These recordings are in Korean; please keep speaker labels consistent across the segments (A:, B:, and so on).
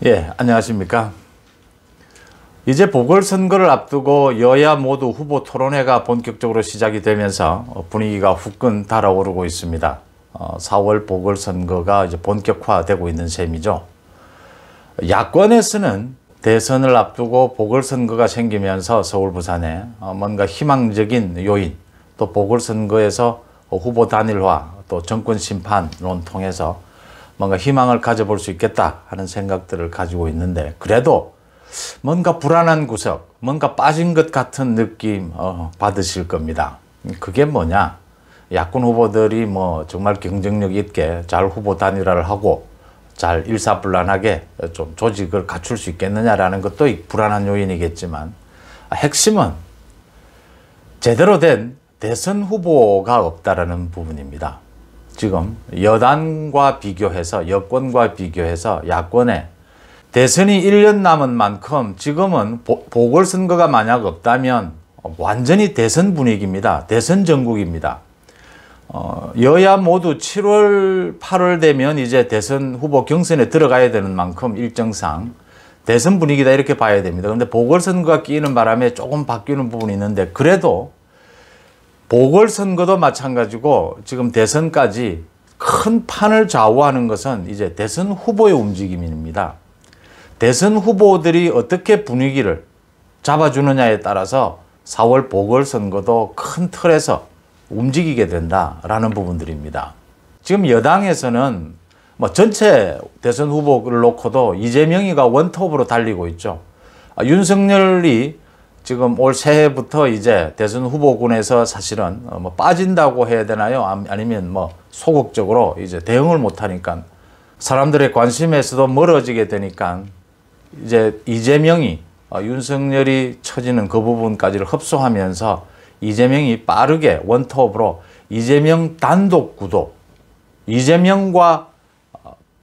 A: 예, 안녕하십니까. 이제 보궐선거를 앞두고 여야 모두 후보 토론회가 본격적으로 시작이 되면서 분위기가 후끈 달아오르고 있습니다. 4월 보궐선거가 이제 본격화되고 있는 셈이죠. 야권에서는 대선을 앞두고 보궐선거가 생기면서 서울, 부산에 뭔가 희망적인 요인, 또 보궐선거에서 후보 단일화, 또 정권 심판론 통해서 뭔가 희망을 가져볼 수 있겠다 하는 생각들을 가지고 있는데, 그래도 뭔가 불안한 구석, 뭔가 빠진 것 같은 느낌 받으실 겁니다. 그게 뭐냐? 야권 후보들이 정말 경쟁력 있게 잘 후보 단일화를 하고 잘 일사불란하게 좀 조직을 갖출 수 있겠느냐라는 것도 불안한 요인이겠지만, 핵심은 제대로 된 대선 후보가 없다라는 부분입니다. 지금 여당과 비교해서, 여권과 비교해서 야권에 대선이 1년 남은 만큼 지금은 보궐선거가 만약 없다면 완전히 대선 분위기입니다. 대선 전국입니다. 여야 모두 7월, 8월 되면 이제 대선 후보 경선에 들어가야 되는 만큼 일정상 대선 분위기다 이렇게 봐야 됩니다. 그런데 보궐선거가 끼는 바람에 조금 바뀌는 부분이 있는데, 그래도 보궐선거도 마찬가지고 지금 대선까지 큰 판을 좌우하는 것은 이제 대선 후보의 움직임입니다. 대선 후보들이 어떻게 분위기를 잡아주느냐에 따라서 4월 보궐선거도 큰 틀에서 움직이게 된다라는 부분들입니다. 지금 여당에서는 전체 대선 후보를 놓고도 이재명이가 원톱으로 달리고 있죠. 윤석열이 지금 올 새해부터 이제 대선 후보군에서 사실은 빠진다고 해야 되나요? 아니면 소극적으로 이제 대응을 못하니까 사람들의 관심에서도 멀어지게 되니까 이제 이재명이 윤석열이 처지는 그 부분까지를 흡수하면서 이재명이 빠르게 원톱으로 이재명 단독 구도, 이재명과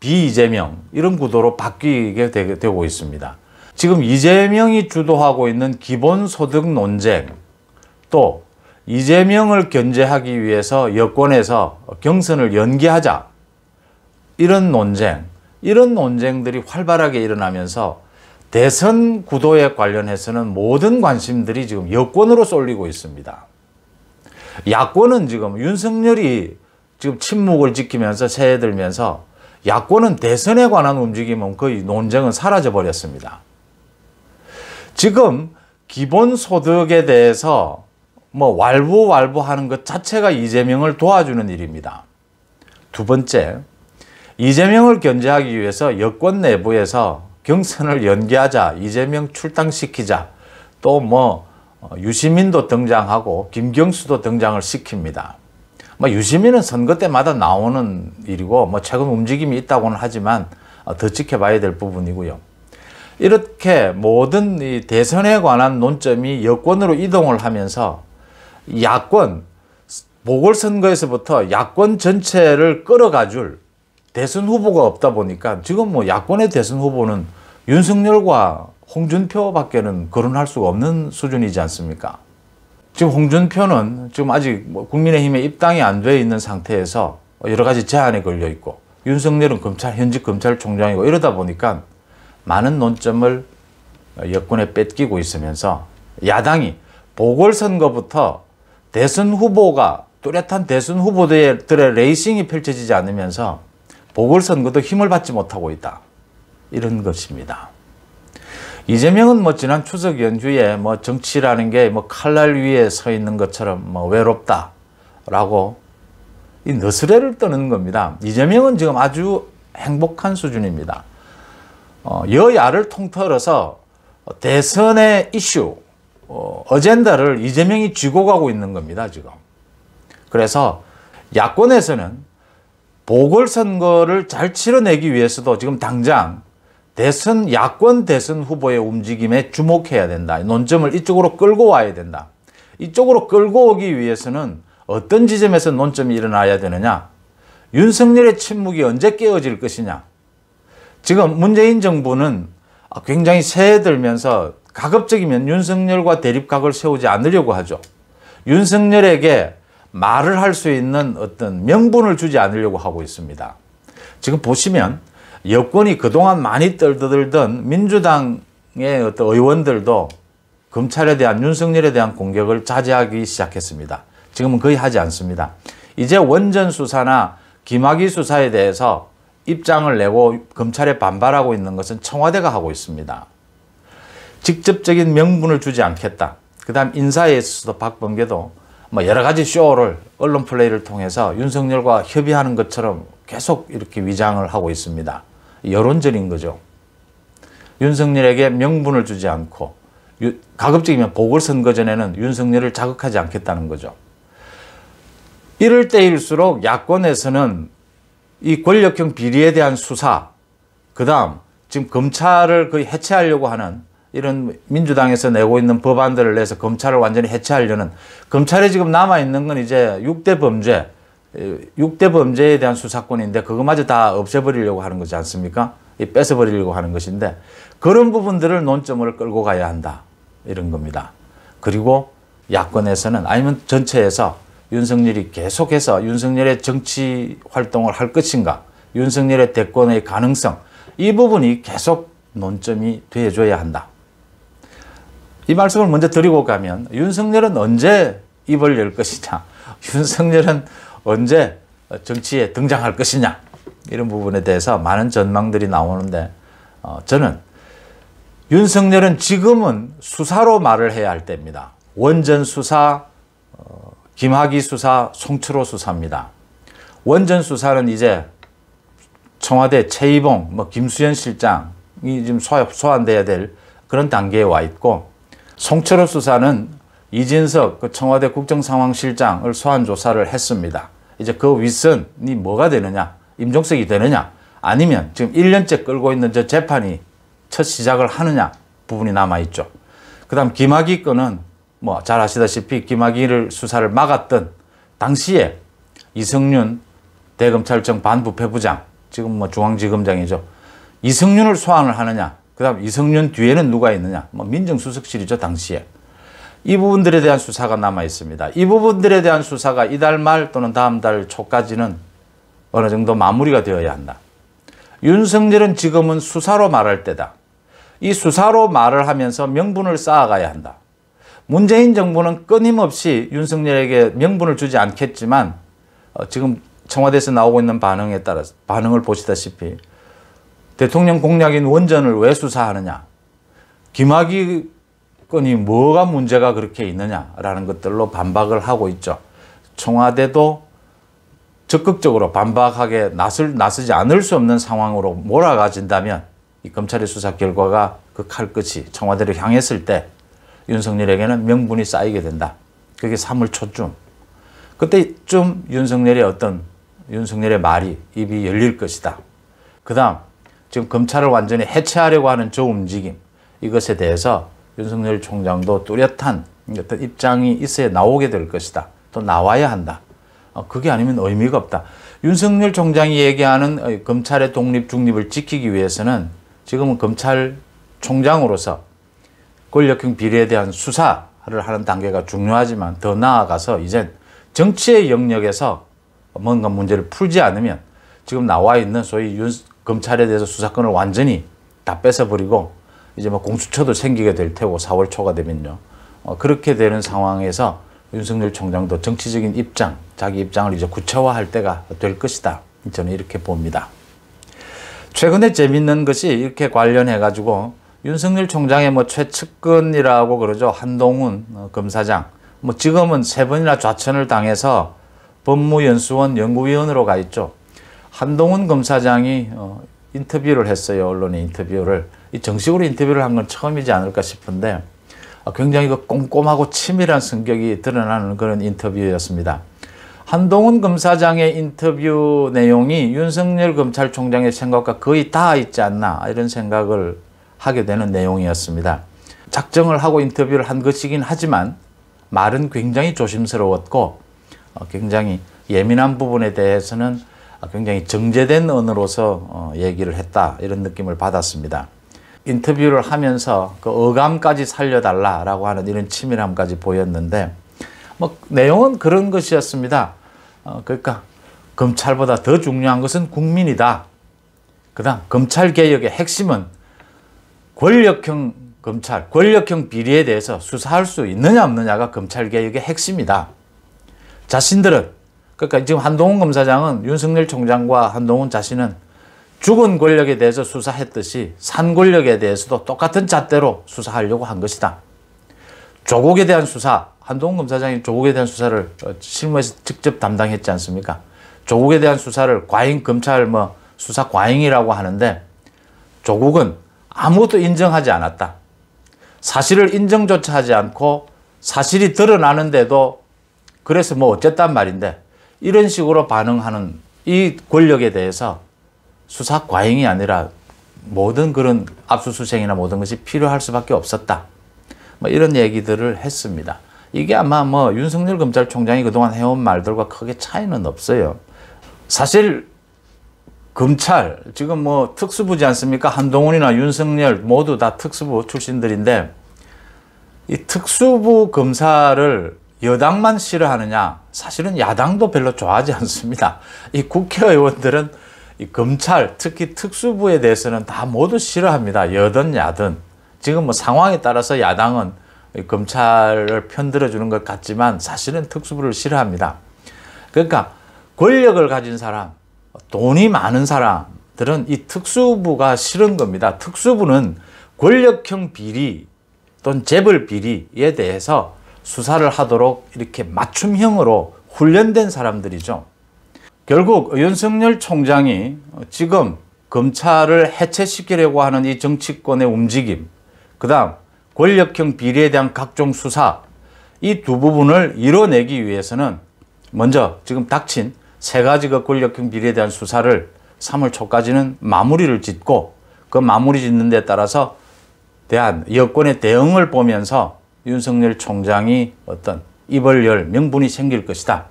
A: 비이재명 이런 구도로 바뀌게 되고 있습니다. 지금 이재명이 주도하고 있는 기본소득 논쟁, 또 이재명을 견제하기 위해서 여권에서 경선을 연기하자, 이런 논쟁들이 활발하게 일어나면서 대선 구도에 관련해서는 모든 관심들이 지금 여권으로 쏠리고 있습니다. 야권은 지금 윤석열이 지금 침묵을 지키면서 새해 들면서 야권은 대선에 관한 움직임은 거의 논쟁은 사라져 버렸습니다. 지금 기본소득에 대해서 왈부왈부하는 것 자체가 이재명을 도와주는 일입니다. 두 번째, 이재명을 견제하기 위해서 여권 내부에서 경선을 연기하자, 이재명 출당시키자, 또 유시민도 등장하고 김경수도 등장을 시킵니다. 유시민은 선거 때마다 나오는 일이고 최근 움직임이 있다고는 하지만 더 지켜봐야 될 부분이고요. 이렇게 모든 이 대선에 관한 논점이 여권으로 이동을 하면서 야권, 보궐선거에서부터 야권 전체를 끌어가줄 대선 후보가 없다 보니까 지금 야권의 대선 후보는 윤석열과 홍준표밖에는 거론할 수가 없는 수준이지 않습니까? 지금 홍준표는 지금 아직 국민의힘에 입당이 안 돼 있는 상태에서 여러 가지 제한에 걸려 있고, 윤석열은 현직 검찰총장이고, 이러다 보니까 많은 논점을 여권에 뺏기고 있으면서 야당이 보궐선거부터 대선 후보가, 뚜렷한 대선 후보들의 레이싱이 펼쳐지지 않으면서 보궐선거도 힘을 받지 못하고 있다, 이런 것입니다. 이재명은 지난 추석 연휴에 정치라는 게 칼날 위에 서 있는 것처럼 외롭다라고 이 너스레를 떠는 겁니다. 이재명은 지금 아주 행복한 수준입니다. 여야를 통틀어서 대선의 이슈, 어젠다를 이재명이 쥐고 가고 있는 겁니다, 지금. 그래서 야권에서는 보궐선거를 잘 치러내기 위해서도 지금 당장 야권 대선 후보의 움직임에 주목해야 된다. 논점을 이쪽으로 끌고 와야 된다. 이쪽으로 끌고 오기 위해서는 어떤 지점에서 논점이 일어나야 되느냐? 윤석열의 침묵이 언제 깨어질 것이냐? 지금 문재인 정부는 굉장히 새해 들면서 가급적이면 윤석열과 대립각을 세우지 않으려고 하죠. 윤석열에게 말을 할 수 있는 어떤 명분을 주지 않으려고 하고 있습니다. 지금 보시면 여권이 그동안 많이 떨떠들던 민주당의 어떤 의원들도 검찰에 대한 윤석열에 대한 공격을 자제하기 시작했습니다. 지금은 거의 하지 않습니다. 이제 원전 수사나 김학의 수사에 대해서 입장을 내고 검찰에 반발하고 있는 것은 청와대가 하고 있습니다. 직접적인 명분을 주지 않겠다. 그 다음 인사에 있어서도 박범계도 뭐 여러 가지 쇼를 언론 플레이를 통해서 윤석열과 협의하는 것처럼 계속 이렇게 위장을 하고 있습니다. 여론전인 거죠. 윤석열에게 명분을 주지 않고 가급적이면 보궐선거 전에는 윤석열을 자극하지 않겠다는 거죠. 이럴 때일수록 야권에서는 이 권력형 비리에 대한 수사, 그 다음 지금 검찰을 거의 해체하려고 하는 이런 민주당에서 내고 있는 법안들을 내서 검찰을 완전히 해체하려는, 검찰에 지금 남아있는 건 이제 6대 범죄, 6대 범죄에 대한 수사권인데 그거마저 다 없애버리려고 하는 거지 않습니까? 뺏어버리려고 하는 것인데 그런 부분들을 논점을 끌고 가야 한다. 이런 겁니다. 그리고 야권에서는 아니면 전체에서 윤석열이 계속해서 윤석열의 정치 활동을 할 것인가, 윤석열의 대권의 가능성, 이 부분이 계속 논점이 되어줘야 한다. 이 말씀을 먼저 드리고 가면 윤석열은 언제 입을 열 것이냐, 윤석열은 언제 정치에 등장할 것이냐, 이런 부분에 대해서 많은 전망들이 나오는데 저는 윤석열은 지금은 수사로 말을 해야 할 때입니다. 원전 수사, 김학의 수사, 송철호 수사입니다. 원전 수사는 이제 청와대 최이봉, 김수현 실장이 지금 소환돼야 될 그런 단계에 와 있고, 송철호 수사는 이진석 청와대 국정상황실장을 소환 조사를 했습니다. 이제 그 윗선이 뭐가 되느냐, 임종석이 되느냐, 아니면 지금 1년째 끌고 있는 저 재판이 첫 시작을 하느냐 부분이 남아있죠. 그 다음 김학의 건은 잘 아시다시피 김학의를 수사를 막았던 당시에 이성윤 대검찰청 반부패부장, 지금 중앙지검장이죠. 이성윤을 소환을 하느냐, 그 다음 이성윤 뒤에는 누가 있느냐, 민정수석실이죠, 당시에. 이 부분들에 대한 수사가 남아 있습니다. 이 부분들에 대한 수사가 이달 말 또는 다음 달 초까지는 어느 정도 마무리가 되어야 한다. 윤석열은 지금은 수사로 말할 때다. 이 수사로 말을 하면서 명분을 쌓아가야 한다. 문재인 정부는 끊임없이 윤석열에게 명분을 주지 않겠지만 지금 청와대에서 나오고 있는 반응에 따라서, 반응을 보시다시피 대통령 공약인 원전을 왜 수사하느냐, 김학의 건이 뭐가 문제가 그렇게 있느냐라는 것들로 반박을 하고 있죠. 청와대도 적극적으로 반박하게 나서지 않을 수 없는 상황으로 몰아가진다면 이 검찰의 수사 결과가 그 칼끝이 청와대를 향했을 때 윤석열에게는 명분이 쌓이게 된다. 그게 3월 초쯤. 그때쯤 윤석열의 말이, 입이 열릴 것이다. 그 다음 지금 검찰을 완전히 해체하려고 하는 저 움직임, 이것에 대해서 윤석열 총장도 뚜렷한 어떤 입장이 있어야 나오게 될 것이다. 또 나와야 한다. 그게 아니면 의미가 없다. 윤석열 총장이 얘기하는 검찰의 독립, 중립을 지키기 위해서는 지금은 검찰총장으로서 권력형 비리에 대한 수사를 하는 단계가 중요하지만 더 나아가서 이젠 정치의 영역에서 뭔가 문제를 풀지 않으면 지금 나와 있는 소위 검찰에 대해서 수사권을 완전히 다 뺏어버리고 이제 공수처도 생기게 될 테고 4월 초가 되면요. 그렇게 되는 상황에서 윤석열 총장도 정치적인 입장, 자기 입장을 이제 구체화할 때가 될 것이다. 저는 이렇게 봅니다. 최근에 재밌는 것이 이렇게 관련해가지고 윤석열 총장의 최측근이라고 그러죠. 한동훈 검사장. 지금은 3번이나 좌천을 당해서 법무연수원 연구위원으로 가 있죠. 한동훈 검사장이 인터뷰를 했어요. 언론의 인터뷰를. 정식으로 인터뷰를 한 건 처음이지 않을까 싶은데 굉장히 꼼꼼하고 치밀한 성격이 드러나는 그런 인터뷰였습니다. 한동훈 검사장의 인터뷰 내용이 윤석열 검찰총장의 생각과 거의 다 있지 않나, 이런 생각을 하게 되는 내용이었습니다. 작정을 하고 인터뷰를 한 것이긴 하지만 말은 굉장히 조심스러웠고 굉장히 예민한 부분에 대해서는 굉장히 정제된 언어로서 얘기를 했다, 이런 느낌을 받았습니다. 인터뷰를 하면서 그 어감까지 살려달라라고 하는 이런 치밀함까지 보였는데 내용은 그런 것이었습니다. 그러니까 검찰보다 더 중요한 것은 국민이다. 그다음 검찰개혁의 핵심은 권력형 검찰, 권력형 비리에 대해서 수사할 수 있느냐 없느냐가 검찰개혁의 핵심이다. 자신들은, 그러니까 지금 한동훈 검사장은 윤석열 총장과 한동훈 자신은 죽은 권력에 대해서 수사했듯이 산 권력에 대해서도 똑같은 잣대로 수사하려고 한 것이다. 조국에 대한 수사, 한동훈 검사장이 조국에 대한 수사를 실무에서 직접 담당했지 않습니까? 조국에 대한 수사를 과잉 검찰 수사 과잉이라고 하는데 조국은 아무것도 인정하지 않았다. 사실을 인정조차 하지 않고 사실이 드러나는데도 그래서 어쨌단 말인데 이런 식으로 반응하는 이 권력에 대해서 수사 과잉이 아니라 모든 그런 압수수색이나 모든 것이 필요할 수밖에 없었다. 이런 얘기들을 했습니다. 이게 아마 윤석열 검찰총장이 그동안 해온 말들과 크게 차이는 없어요. 사실 검찰 지금 특수부지 않습니까? 한동훈이나 윤석열 모두 다 특수부 출신들인데 이 특수부 검사를 여당만 싫어하느냐? 사실은 야당도 별로 좋아하지 않습니다. 이 국회의원들은 이 검찰, 특히 특수부에 대해서는 다 모두 싫어합니다. 여든 야든. 지금 상황에 따라서 야당은 검찰을 편들어주는 것 같지만 사실은 특수부를 싫어합니다. 그러니까 권력을 가진 사람, 돈이 많은 사람들은 이 특수부가 싫은 겁니다. 특수부는 권력형 비리 또는 재벌 비리에 대해서 수사를 하도록 이렇게 맞춤형으로 훈련된 사람들이죠. 결국 윤석열 총장이 지금 검찰을 해체시키려고 하는 이 정치권의 움직임, 그 다음 권력형 비리에 대한 각종 수사, 이 두 부분을 이뤄내기 위해서는 먼저 지금 닥친 세 가지 그 권력형 비리에 대한 수사를 3월 초까지는 마무리를 짓고 그 마무리 짓는 데 따라서 대한 여권의 대응을 보면서 윤석열 총장이 어떤 입을 열 명분이 생길 것이다.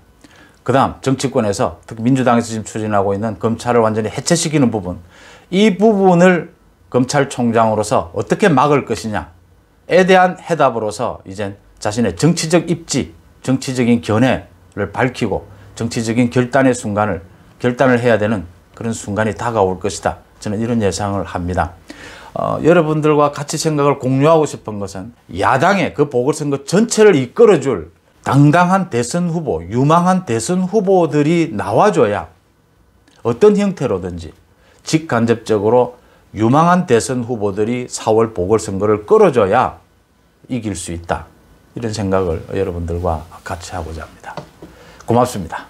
A: 그 다음 정치권에서 특히 민주당에서 지금 추진하고 있는 검찰을 완전히 해체시키는 부분, 이 부분을 검찰총장으로서 어떻게 막을 것이냐에 대한 해답으로서 이젠 자신의 정치적 입지, 정치적인 견해를 밝히고 정치적인 결단을 해야 되는 그런 순간이 다가올 것이다. 저는 이런 예상을 합니다. 여러분들과 같이 생각을 공유하고 싶은 것은 야당의 그 보궐선거 전체를 이끌어줄 당당한 대선 후보, 유망한 대선 후보들이 나와줘야 어떤 형태로든지 직간접적으로 유망한 대선 후보들이 4월 보궐선거를 끌어줘야 이길 수 있다. 이런 생각을 여러분들과 같이 하고자 합니다. 고맙습니다.